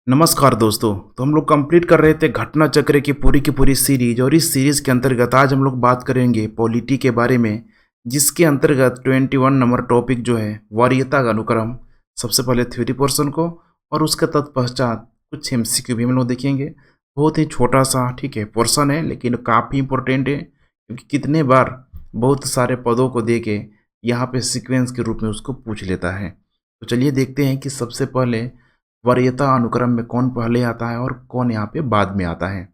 नमस्कार दोस्तों। तो हम लोग कंप्लीट कर रहे थे घटना चक्र की पूरी सीरीज, और इस सीरीज के अंतर्गत आज हम लोग बात करेंगे पॉलिटी के बारे में, जिसके अंतर्गत 21 नंबर टॉपिक जो है वरीयता का अनुक्रम। सबसे पहले थ्योरी पोर्शन को और उसके तत्पश्चात कुछ एमसीक्यू भी हम लोग देखेंगे। बहुत ही छोटा सा पोर्शन है, लेकिन काफ़ी इंपॉर्टेंट है, क्योंकि कितने बार बहुत सारे पदों को दे के यहाँ पे सीक्वेंस के रूप में उसको पूछ लेता है। तो चलिए देखते हैं कि सबसे पहले वरीयता अनुक्रम में कौन पहले आता है और कौन यहाँ पे बाद में आता है।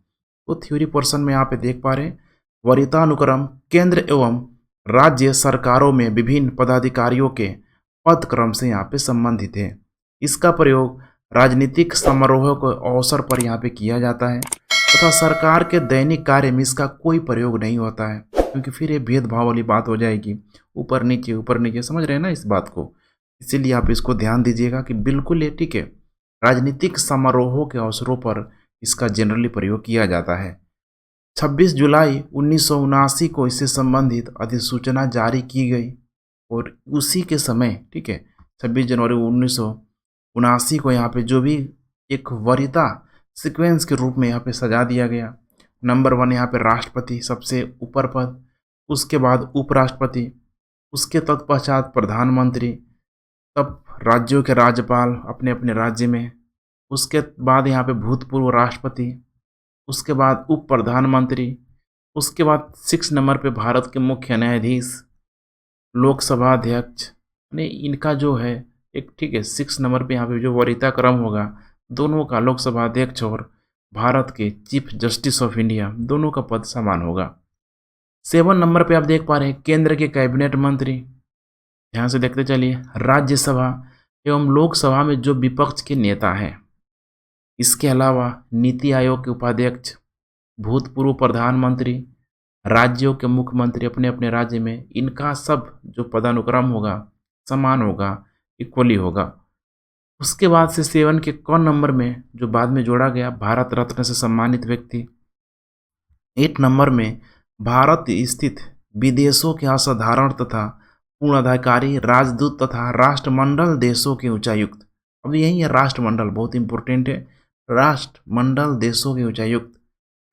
तो थ्योरी पोर्शन में यहाँ पे देख पा रहे हैं, वरीयता अनुक्रम केंद्र एवं राज्य सरकारों में विभिन्न पदाधिकारियों के पद क्रम से यहाँ पे संबंधित है। इसका प्रयोग राजनीतिक समारोहों के अवसर पर यहाँ पे किया जाता है तथा सरकार के दैनिक कार्य में इसका कोई प्रयोग नहीं होता है, क्योंकि फिर ये भेदभाव वाली बात हो जाएगी, ऊपर नीचे, समझ रहे हैं ना इस बात को। इसीलिए आप इसको ध्यान दीजिएगा कि बिल्कुल ये राजनीतिक समारोहों के अवसरों पर इसका जनरली प्रयोग किया जाता है। 26 जुलाई 1979 को इससे संबंधित अधिसूचना जारी की गई, और उसी के समय 26 जनवरी 1979 को यहाँ पे जो भी एक वरीयता सीक्वेंस के रूप में यहाँ पे सजा दिया गया। नंबर 1 यहाँ पे राष्ट्रपति सबसे ऊपर पद, उसके बाद उपराष्ट्रपति, उसके तत्पश्चात प्रधानमंत्री, तब राज्यों के राज्यपाल अपने अपने राज्य में, उसके बाद यहाँ पे भूतपूर्व राष्ट्रपति, उसके बाद उप प्रधानमंत्री, उसके बाद 6 नंबर पे भारत के मुख्य न्यायाधीश, लोकसभा अध्यक्ष। यानी इनका जो है एक 6 नंबर पे यहाँ पे जो वरीयता क्रम होगा दोनों का, लोकसभा अध्यक्ष और भारत के चीफ जस्टिस ऑफ इंडिया, दोनों का पद समान होगा। 7 नंबर पे आप देख पा रहे हैं केंद्र के कैबिनेट मंत्री। ध्यान से देखते चलिए, राज्यसभा एवं लोकसभा में जो विपक्ष के नेता हैं। इसके अलावा नीति आयोग के उपाध्यक्ष, भूतपूर्व प्रधानमंत्री, राज्यों के मुख्यमंत्री अपने अपने राज्य में, इनका सब जो पदानुक्रम होगा समान होगा, इक्वली होगा। उसके बाद से 7 के कौन नंबर में जो बाद में जोड़ा गया, भारत रत्न से सम्मानित व्यक्ति। 8 नंबर में भारत स्थित विदेशों के असाधारण तथा पूर्णाधिकारी राजदूत तथा राष्ट्रमंडल देशों के उच्चायुक्त। अब यही है राष्ट्रमंडल, बहुत इंपॉर्टेंट है। राष्ट्रमंडल देशों के उच्चायुक्त,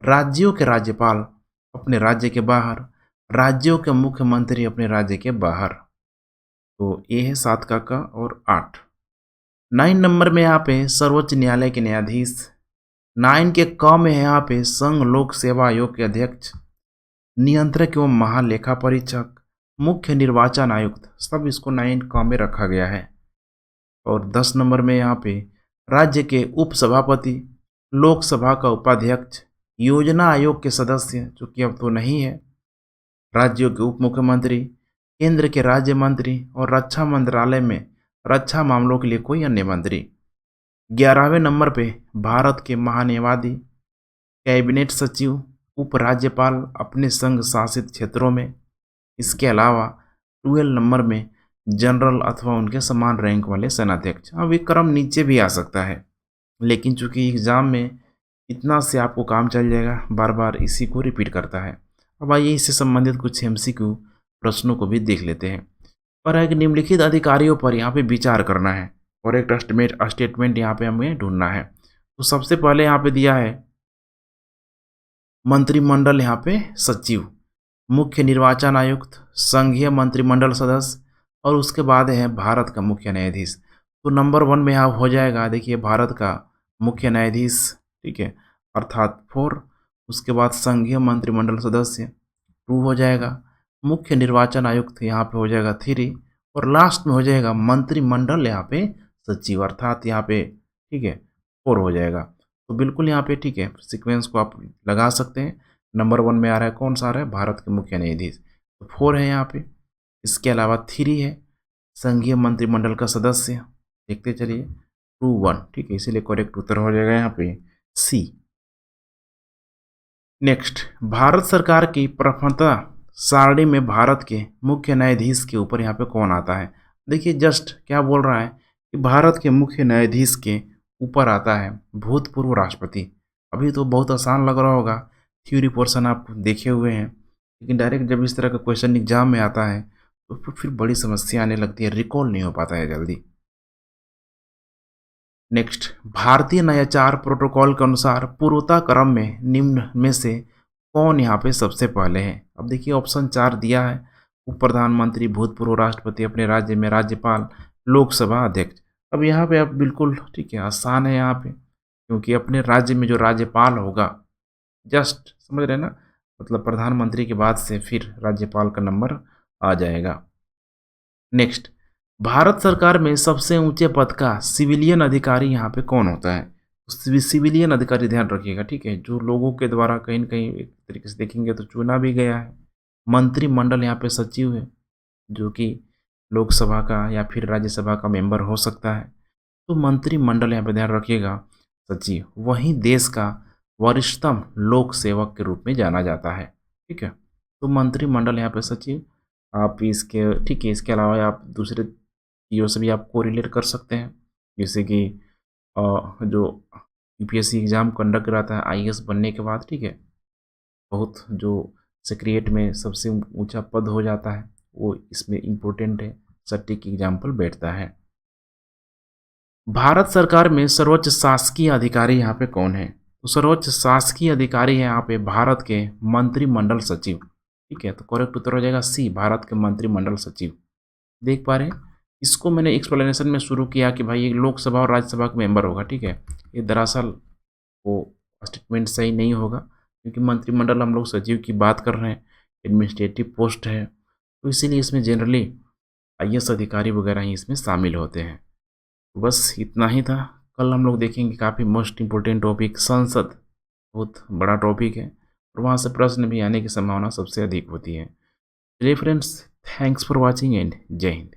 राज्यों के राज्यपाल अपने राज्य के बाहर, राज्यों के मुख्यमंत्री अपने राज्य के बाहर। तो ये है 7 का और 8। 9 नंबर में यहाँ पे सर्वोच्च न्यायालय के न्यायाधीश। 9 के क में है यहाँ पे संघ लोक सेवा आयोग के अध्यक्ष, नियंत्रक एवं महालेखा परीक्षक, मुख्य निर्वाचन आयुक्त, सब इसको 9 क में रखा गया है। और 10 नंबर में यहाँ पे राज्य के उप सभापति, लोकसभा का उपाध्यक्ष, योजना आयोग के सदस्य, जो कि अब तो नहीं है, राज्यों के उप मुख्यमंत्री, केंद्र के राज्य मंत्री, और रक्षा मंत्रालय में रक्षा मामलों के लिए कोई अन्य मंत्री। 11वें नंबर पे भारत के महान्यायवादी, कैबिनेट सचिव, उपराज्यपाल अपने संघ शासित क्षेत्रों में। इसके अलावा 12 नंबर में जनरल अथवा उनके समान रैंक वाले सेनाध्यक्ष। अब ये क्रम नीचे भी आ सकता है, लेकिन चूंकि एग्जाम में इतना से आपको काम चल जाएगा, बार बार इसी को रिपीट करता है। अब आइए इससे संबंधित कुछ एमसीक्यू प्रश्नों को भी देख लेते हैं। पर एक निम्नलिखित अधिकारियों पर यहाँ पे विचार करना है और एक स्टेटमेंट यहाँ पे हमें ढूंढना है। तो सबसे पहले यहाँ पे दिया है मंत्रिमंडल, यहाँ पे सचिव, मुख्य निर्वाचन आयुक्त, संघीय मंत्रिमंडल सदस्य, और उसके बाद है भारत का मुख्य न्यायाधीश। तो नंबर 1 में यहाँ हो जाएगा, देखिए भारत का मुख्य न्यायाधीश, अर्थात 4। उसके बाद संघीय मंत्रिमंडल सदस्य 2 हो जाएगा, मुख्य निर्वाचन आयुक्त यहाँ पे हो जाएगा 3, और लास्ट में हो जाएगा मंत्रिमंडल यहाँ पे सचिव, अर्थात यहाँ पे 4 हो जाएगा। तो बिल्कुल यहाँ पे सीक्वेंस को आप लगा सकते हैं। नंबर 1 में आ रहा है, कौन सा आ रहा है, भारत के मुख्य न्यायाधीश, तो 4 है यहाँ पे। इसके अलावा 3 है संघीय मंत्रिमंडल का सदस्य, देखते चलिए 2 1, इसीलिए करेक्ट उत्तर हो जाएगा यहाँ पे सी। नेक्स्ट, भारत सरकार की प्रथमता सारणी में भारत के मुख्य न्यायाधीश के ऊपर यहाँ पे कौन आता है। देखिए जस्ट क्या बोल रहा है कि भारत के मुख्य न्यायाधीश के ऊपर आता है भूतपूर्व राष्ट्रपति। अभी तो बहुत आसान लग रहा होगा, थ्योरी पोर्शन आप देखे हुए हैं, लेकिन डायरेक्ट जब इस तरह का क्वेश्चन एग्जाम में आता है तो फिर बड़ी समस्या आने लगती है, रिकॉल नहीं हो पाता है जल्दी। नेक्स्ट, भारतीय नयाचार प्रोटोकॉल के अनुसार पूर्वता क्रम में निम्न में से कौन यहाँ पे सबसे पहले है? अब देखिए ऑप्शन 4 दिया है, उप प्रधानमंत्री, भूतपूर्व राष्ट्रपति, अपने राज्य में राज्यपाल, लोकसभा अध्यक्ष। अब यहाँ पे आप बिल्कुल ठीक है, आसान है यहाँ पे, क्योंकि अपने राज्य में जो राज्यपाल होगा, जस्ट समझ रहे हैं ना, मतलब प्रधानमंत्री के बाद से फिर राज्यपाल का नंबर आ जाएगा। नेक्स्ट, भारत सरकार में सबसे ऊंचे पद का सिविलियन अधिकारी यहाँ पे कौन होता है? सिविलियन अधिकारी ध्यान रखिएगा, ठीक है, जो लोगों के द्वारा कहीं न कहीं एक तरीके से देखेंगे तो चुना भी गया है। मंत्रिमंडल यहाँ पे सचिव है, जो कि लोकसभा का या फिर राज्यसभा का मेंबर हो सकता है। तो मंत्रिमंडल यहाँ पे ध्यान रखिएगा सचिव, वहीं देश का वरिष्ठतम लोक सेवक के रूप में जाना जाता है, ठीक है। तो मंत्रिमंडल यहाँ पे सचिव, आप इसके ठीक है, इसके अलावा आप दूसरे चीज़ों से भी आप कोरिलेट कर सकते हैं, जैसे कि जो यूपीएससी एग्ज़ाम कंडक्ट कराता है आईएएस बनने के बाद, ठीक है, बहुत जो सेक्रेटरीट में सबसे ऊंचा पद हो जाता है वो इसमें इम्पोर्टेंट है, सटीक एग्जाम्पल बैठता है। भारत सरकार में सर्वोच्च शासकीय अधिकारी यहाँ पे कौन है? तो सर्वोच्च शासकीय अधिकारी है यहाँ पे भारत के मंत्रिमंडल सचिव, ठीक है। तो करेक्ट उत्तर हो जाएगा सी, भारत के मंत्रिमंडल सचिव। देख पा रहे हैं, इसको मैंने एक्सप्लेनेशन में शुरू किया कि भाई ये लोकसभा और राज्यसभा का मेंबर होगा, ठीक है। ये दरअसल वो स्टेटमेंट सही नहीं होगा, क्योंकि मंत्रिमंडल हम लोग सचिव की बात कर रहे हैं, एडमिनिस्ट्रेटिव पोस्ट है, तो इसीलिए इसमें जनरली आईएएस अधिकारी वगैरह ही इसमें शामिल होते हैं। तो बस इतना ही था। कल हम लोग देखेंगे काफ़ी मोस्ट इम्पोर्टेंट टॉपिक संसद, बहुत बड़ा टॉपिक है और वहाँ से प्रश्न भी आने की संभावना सबसे अधिक होती है। चलिए friends, thanks for watching and जय हिंद।